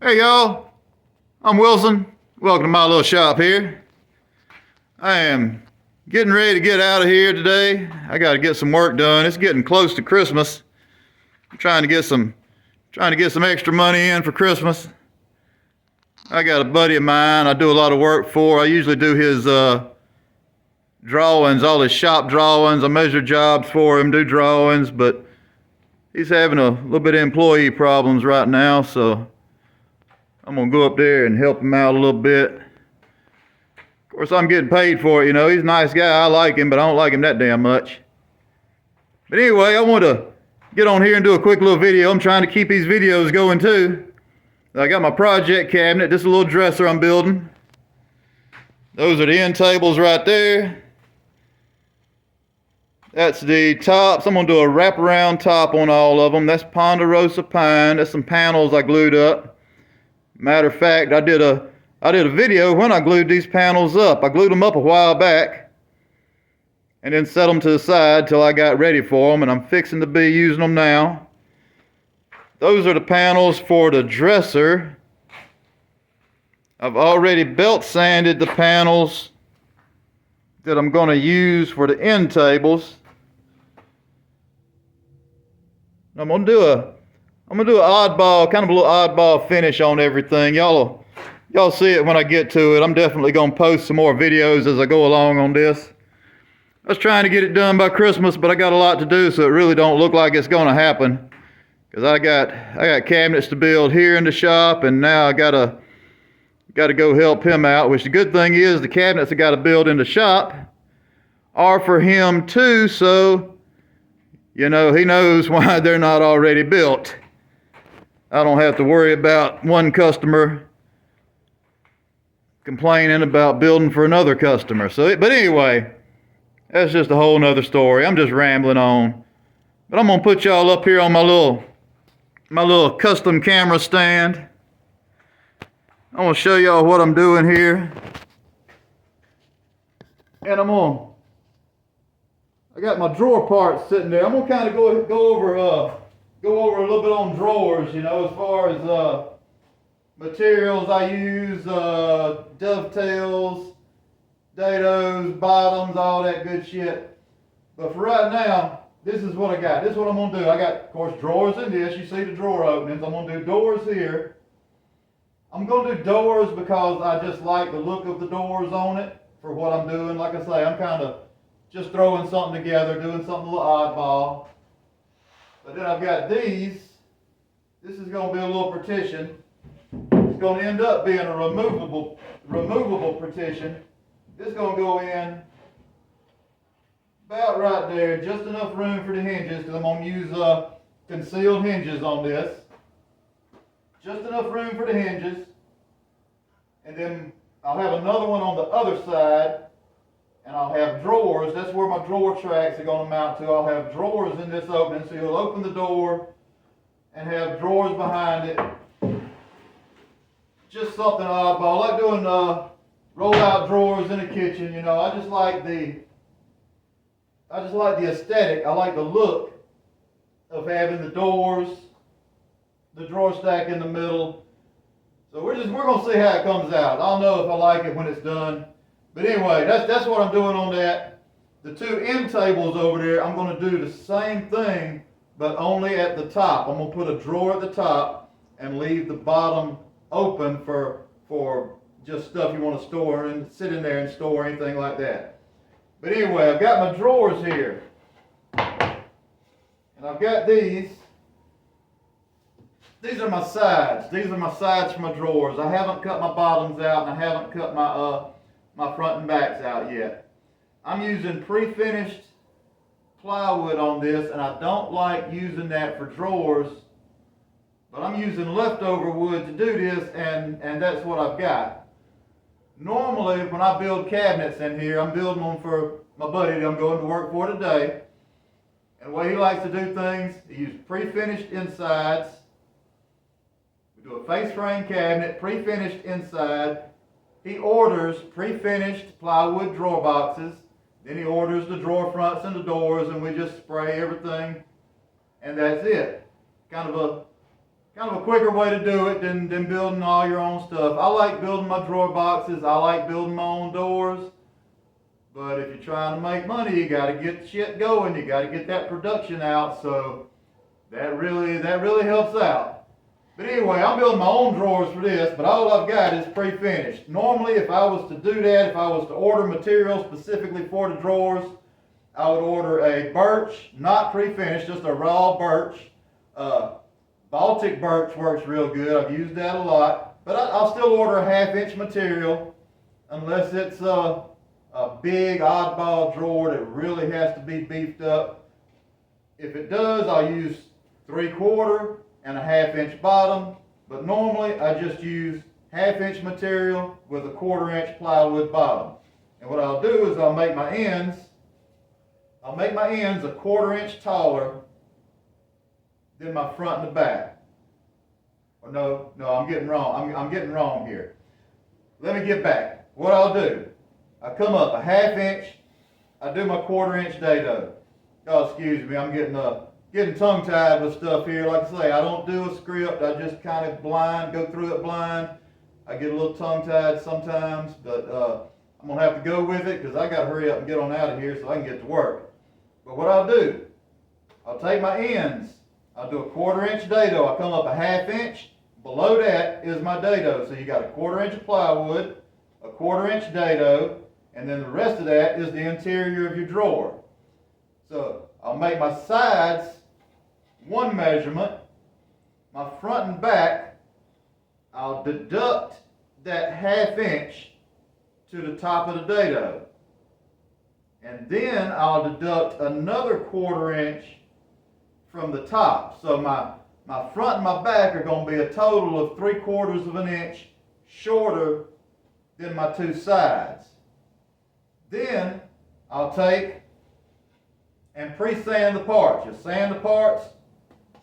Hey y'all, I'm Wilson. Welcome to my little shop here. I am getting ready to get out of here today. I got to get some work done. It's getting close to Christmas. I'm trying to get some extra money in for Christmas. I got a buddy of mine I do a lot of work for. I usually do his drawings, all his shop drawings. I measure jobs for him, do drawings, but he's having a little bit of employee problems right now, so I'm gonna go up there and help him out a little bit. Of course, I'm getting paid for it, you know. He's a nice guy. I like him, but I don't like him that damn much. But anyway, I want to get on here and do a quick little video. I'm trying to keep these videos going too. I got my project cabinet. This is a little dresser I'm building. Those are the end tables right there. That's the tops. I'm going to do a wraparound top on all of them. That's Ponderosa pine. That's some panels I glued up. Matter of fact, I did a video when I glued these panels up. I glued them up a while back and then set them to the side till I got ready for them, and I'm fixing to be using them now. Those are the panels for the dresser. I've already belt sanded the panels that I'm going to use for the end tables. I'm going to do an oddball, kind of a little oddball finish on everything. Y'all see it when I get to it. I'm definitely going to post some more videos as I go along on this. I was trying to get it done by Christmas, but I got a lot to do, so it really don't look like it's going to happen. Because I got cabinets to build here in the shop, and now I gotta go help him out. Which the good thing is, the cabinets I got to build in the shop are for him too, so you know he knows why they're not already built. I don't have to worry about one customer complaining about building for another customer. But anyway, that's just a whole nother story. I'm just rambling on. But I'm gonna put y'all up here on my little custom camera stand. I want to show y'all what I'm doing here. And I got my drawer parts sitting there. I'm gonna kind of go over a little bit on drawers, you know, as far as materials I use, dovetails, dados, bottoms, all that good shit. But for right now, this is what I got. This is what I'm going to do. I got, of course, drawers in this. You see the drawer openings. I'm going to do doors here. I'm going to do doors because I just like the look of the doors on it for what I'm doing. Like I say, I'm kind of just throwing something together, doing something a little oddball. But then I've got these. This is going to be a little partition. It's going to end up being a removable partition. This is going to go in about right there, just enough room for the hinges, because I'm going to use concealed hinges on this. Just enough room for the hinges. And then I'll have another one on the other side, and I'll have drawers. That's where my drawer tracks are going to mount to. I'll have drawers in this opening, so you'll open the door and have drawers behind it. Just something oddball. I like doing roll-out drawers in the kitchen, you know. I just like the aesthetic. I like the look of having the doors, the drawer stack in the middle. So we're going to see how it comes out. I'll know if I like it when it's done. But anyway, that's what I'm doing on that. The two end tables over there, I'm going to do the same thing, but only at the top. I'm going to put a drawer at the top and leave the bottom open for just stuff you want to store and sit in there and store, anything like that. But anyway, I've got my drawers here. And I've got these. These are my sides. These are my sides for my drawers. I haven't cut my bottoms out, and I haven't cut my front and backs out yet. I'm using pre-finished plywood on this, and I don't like using that for drawers. But I'm using leftover wood to do this, and that's what I've got. Normally, when I build cabinets in here, I'm building them for my buddy that I'm going to work for today. And the way he likes to do things, he uses pre-finished insides. We do a face frame cabinet, pre-finished inside. He orders pre-finished plywood drawer boxes. Then he orders the drawer fronts and the doors, and we just spray everything, and that's it. Kind of kind of a quicker way to do it than building all your own stuff. I like building my drawer boxes. I like building my own doors. But if you're trying to make money, you got to get shit going. You got to get that production out. So that really helps out. But anyway, I'm building my own drawers for this, but all I've got is pre-finished. Normally, if I was to do that, if I was to order material specifically for the drawers, I would order a birch, not pre-finished, just a raw birch. Baltic birch works real good. I've used that a lot. But I'll still order a 1/2-inch material unless it's a big oddball drawer that really has to be beefed up. If it does, I'll use 3/4 and a 1/2-inch bottom. But normally I just use 1/2-inch material with a 1/4-inch plywood bottom. And what I'll do is I'll make my ends a 1/4-inch taller than my front and the back. Or no, I'm getting wrong. I'm getting wrong here. Let me get back. What I'll do, I come up a 1/2-inch, I do my 1/4-inch dado. Oh, excuse me, I'm getting tongue-tied with stuff here. Like I say, I don't do a script. I just kind of go through it blind. I get a little tongue-tied sometimes, but I'm going to have to go with it because I got to hurry up and get on out of here so I can get to work. But what I'll do, I'll take my ends. I'll do a 1/4-inch dado. I'll come up a 1/2-inch. Below that is my dado. So you got a 1/4-inch of plywood, a 1/4-inch dado, and then the rest of that is the interior of your drawer. So I'll make my sides one measurement. My front and back, I'll deduct that 1/2-inch to the top of the dado. And then I'll deduct another 1/4-inch from the top. So my front and my back are going to be a total of 3/4 of an inch shorter than my two sides. Then I'll take and pre-sand the parts. You sand the parts,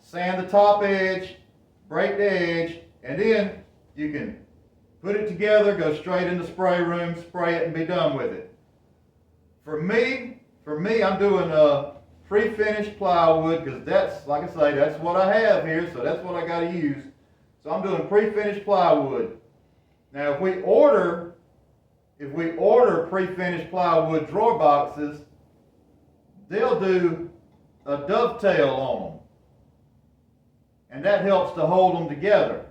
sand the top edge, break the edge, and then you can put it together, go straight in the spray room, spray it, and be done with it. For me, I'm doing a pre-finished plywood because that's, like I say, that's what I have here, so that's what I got to use. So I'm doing pre-finished plywood. Now, if we order pre-finished plywood drawer boxes, they'll do a dovetail on them, and that helps to hold them together.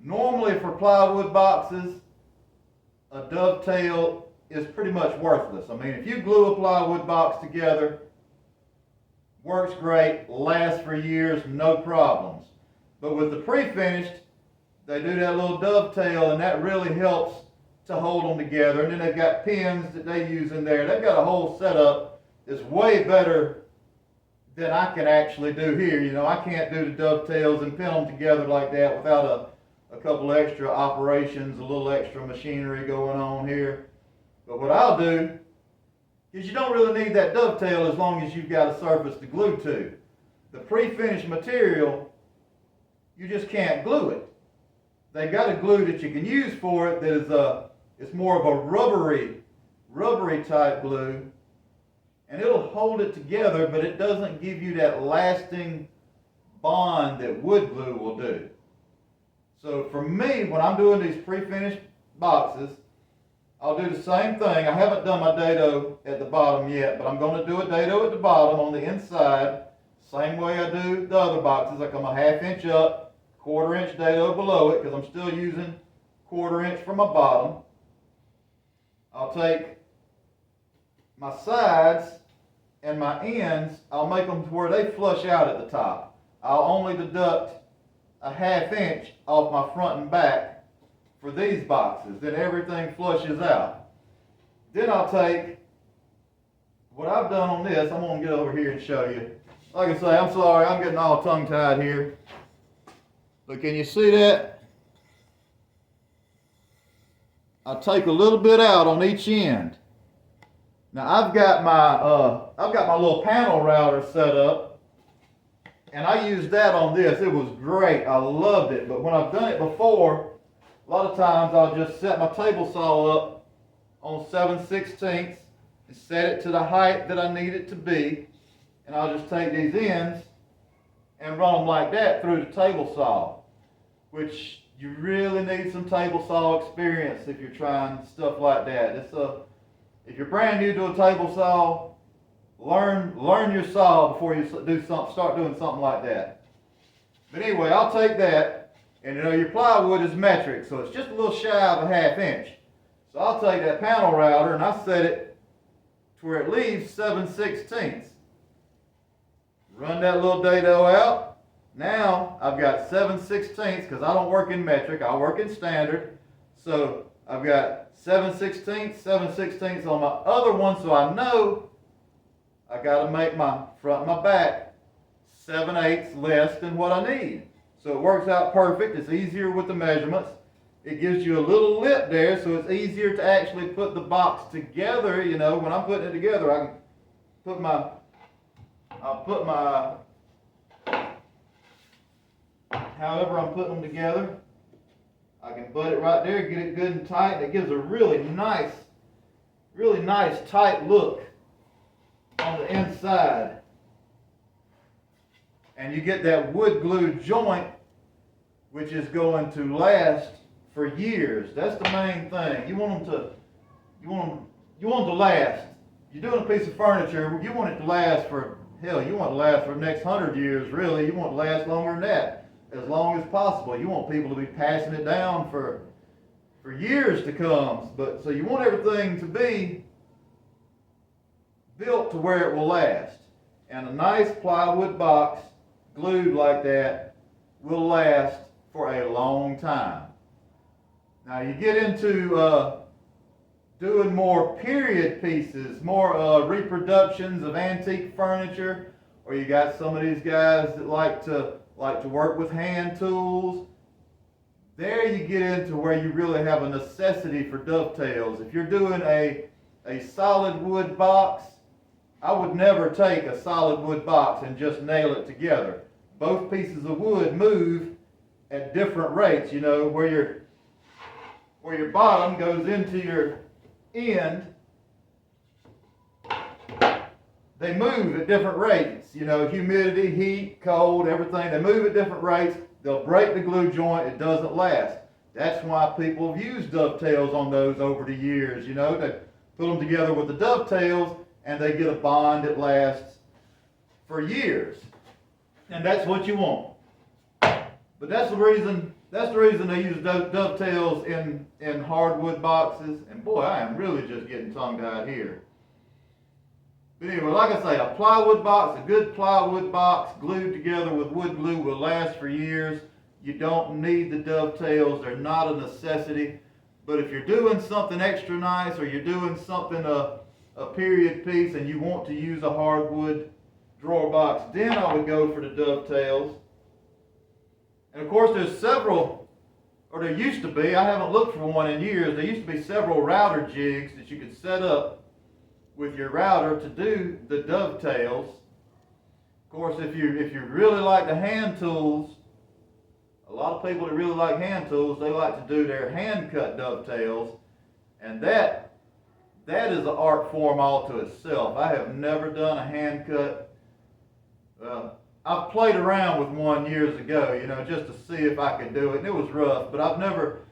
Normally for plywood boxes, a dovetail is pretty much worthless. I mean, if you glue a plywood box together, works great, lasts for years, no problems. But with the pre-finished, they do that little dovetail, and that really helps to hold them together. And then they've got pins that they use in there. They've got a whole setup that's way better than I can actually do here. You know, I can't do the dovetails and pin them together like that without a couple extra operations, a little extra machinery going on here. But what I'll do is you don't really need that dovetail as long as you've got a surface to glue to. The pre-finished material, you just can't glue it. They've got a glue that you can use for it that is it's more of a rubbery type glue, and it'll hold it together, but it doesn't give you that lasting bond that wood glue will do. So for me, when I'm doing these pre-finished boxes, I'll do the same thing. I haven't done my dado at the bottom yet, but I'm going to do a dado at the bottom on the inside, same way I do the other boxes. I come a 1/2-inch up, 1/4-inch dado below it, because I'm still using 1/4-inch for my bottom. I'll take my sides and my ends, I'll make them to where they flush out at the top. I'll only deduct a 1/2-inch off my front and back for these boxes, then everything flushes out. Then I'll take what I've done on this. I'm going to get over here and show you. Like I say, I'm sorry, I'm getting all tongue-tied here. But can you see that? I'll take a little bit out on each end. Now I've got my little panel router set up, and I used that on this. It was great. I loved it. But when I've done it before, a lot of times I'll just set my table saw up on 7/16 and set it to the height that I need it to be. And I'll just take these ends and run them like that through the table saw, which you really need some table saw experience if you're trying stuff like that. If you're brand new to a table saw, learn your saw before you start doing something like that. But anyway, I'll take that, and your plywood is metric, so it's just a little shy of a 1/2 inch. So I'll take that panel router and I set it to where it leaves 7/16. Run that little dado out. Now I've got 7/16 because I don't work in metric, I work in standard. So I've got 7/16 on my other one, so I know I got to make my front and my back 7/8 less than what I need. So it works out perfect. It's easier with the measurements. It gives you a little lip there, so it's easier to actually put the box together. When I'm putting it together, I can put however I'm putting them together. I can butt it right there, get it good and tight. It gives a really nice tight look on the inside. And you get that wood glue joint, which is going to last for years. That's the main thing. You want them to last. You're doing a piece of furniture, you want it to last for, hell, you want it to last for the next 100 years, really. You want it to last longer than that, as long as possible. You want people to be passing it down for years to come. So you want everything to be built to where it will last. And a nice plywood box, glued like that, will last for a long time. Now you get into doing more period pieces, more reproductions of antique furniture, or you got some of these guys that like to work with hand tools. There you get into where you really have a necessity for dovetails. If you're doing a solid wood box, I would never take a solid wood box and just nail it together. Both pieces of wood move at different rates, where your bottom goes into your end. They move at different rates, humidity, heat, cold, everything. They move at different rates. They'll break the glue joint. It doesn't last. That's why people have used dovetails on those over the years. They put them together with the dovetails and they get a bond that lasts for years. And that's what you want. But that's the reason they use dovetails in hardwood boxes. And boy, I am really just getting tongue-tied here. But anyway, like I say, a plywood box, a good plywood box glued together with wood glue will last for years. You don't need the dovetails. They're not a necessity. But if you're doing something extra nice, or you're doing something, a period piece, and you want to use a hardwood drawer box, then I would go for the dovetails. And of course there's several, or there used to be, I haven't looked for one in years, there used to be several router jigs that you could set up with your router to do the dovetails. Of course, if you really like the hand tools, a lot of people that really like hand tools, they like to do their hand cut dovetails, and that is an art form all to itself. I have never done a hand cut. I've played around with one years ago, just to see if I could do it, and it was rough. But I've never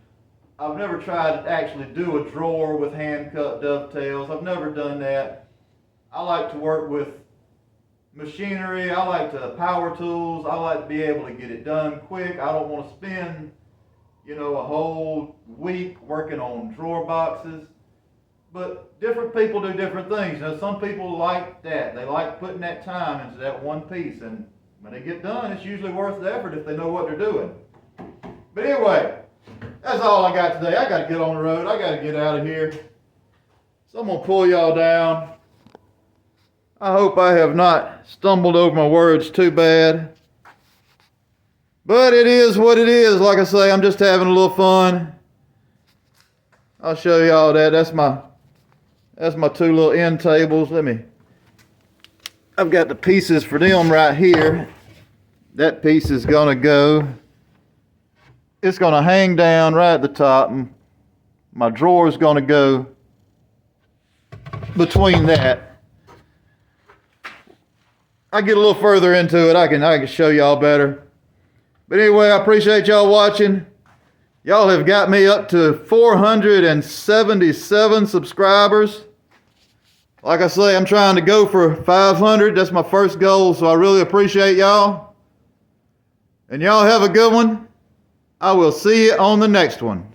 tried to actually do a drawer with hand cut dovetails. I've never done that. I like to work with machinery. I like to power tools. I like to be able to get it done quick. I don't want to spend, a whole week working on drawer boxes. But different people do different things. Some people like that. They like putting that time into that one piece. And when they get done, it's usually worth the effort if they know what they're doing. But anyway, that's all I got today. I got to get on the road. I got to get out of here. So I'm going to pull y'all down. I hope I have not stumbled over my words too bad. But it is what it is. Like I say, I'm just having a little fun. I'll show y'all that. That's my two little end tables. I've got the pieces for them right here. That piece is going to go. It's going to hang down right at the top. And my drawer is going to go between that. I get a little further into it, I can show y'all better. But anyway, I appreciate y'all watching. Y'all have got me up to 477 subscribers. Like I say, I'm trying to go for 500. That's my first goal, so I really appreciate y'all. And y'all have a good one. I will see you on the next one.